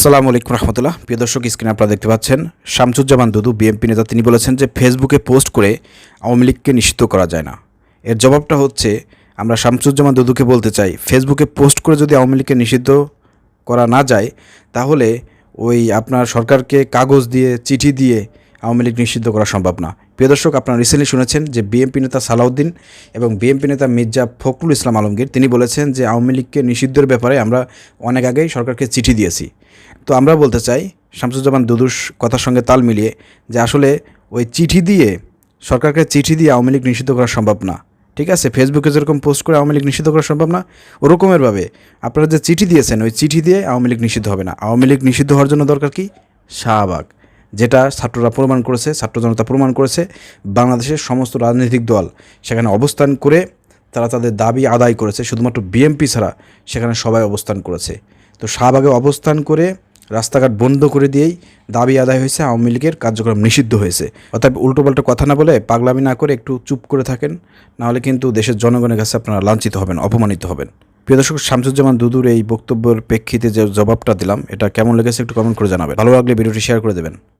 আসসালামু আলাইকুম রহমতুল্লাহ। প্রিয় দর্শক, স্ক্রিনে আপনারা দেখতে পাচ্ছেন শামসুজ্জামান দুদু বিএনপি নেতা। তিনি বলেছেন যে ফেসবুকে পোস্ট করে আওয়ামী লীগকে নিষিদ্ধ করা যায় না। এর জবাবটা হচ্ছে, আমরা শামসুজ্জামান দুদুকে বলতে চাই, ফেসবুকে পোস্ট করে যদি আওয়ামী লীগকে নিষিদ্ধ করা না যায়, তাহলে ওই আপনার সরকারকে কাগজ দিয়ে চিঠি দিয়ে আওয়ামী লীগ নিষিদ্ধ করা সম্ভব না। প্রিয় দর্শক, আপনারা রিসেন্টলি শুনেছেন যে বিএনপি নেতা সালাউদ্দিন এবং বিএনপি নেতা মির্জা ফখরুল ইসলাম আলমগীর তিনি বলেছেন যে আওয়ামী লীগকে নিষিদ্ধের ব্যাপারে আমরা অনেক আগেই সরকারকে চিঠি দিয়েছি। তো আমরা বলতে চাই শামসুজ্জামান দুদুর কথার সঙ্গে তাল মিলিয়ে যে আসলে ওই চিঠি দিয়ে, সরকারকে চিঠি দিয়ে আওয়ামী লীগ নিষিদ্ধ করা সম্ভব না। ঠিক আছে, ফেসবুকে যেরকম পোস্ট করে আওয়ামী লীগ নিষিদ্ধ করা সম্ভব না, ওরকমেরভাবে আপনারা যে চিঠি দিয়েছেন ওই চিঠি দিয়ে আওয়ামী লীগ নিষিদ্ধ হবে না। আওয়ামী লীগ নিষিদ্ধ হওয়ার জন্য দরকার কি? শাহবাগ, যেটা ছাত্ররা প্রমাণ করেছে, ছাত্র জনতা প্রমাণ করেছে। বাংলাদেশের সমস্ত রাজনৈতিক দল সেখানে অবস্থান করে তারা তাদের দাবি আদায় করেছে, শুধুমাত্র বিএনপি ছাড়া সেখানে সবাই অবস্থান করেছে। তো শাহবাগে অবস্থান করে রাস্তাঘাট বন্ধ করে দিয়েই দাবি আদায় হয়েছে, আওয়ামী লীগের কার্যক্রম নিষিদ্ধ হয়েছে। অর্থাৎ উল্টোপাল্টা কথা না বলে, পাগলামি না করে একটু চুপ করে থাকেন, নাহলে কিন্তু দেশের জনগণের কাছে আপনারা লাঞ্ছিত হবেন, অপমানিত হবেন। প্রিয় দর্শক, শামসুজ্জামান দুদুর এই বক্তব্যের প্রেক্ষিতে যে জবাবটা দিলাম, এটা কেমন লেগেছে একটু কমেন্ট করে জানাবেন। ভালো লাগলে ভিডিওটি শেয়ার করে দেবেন।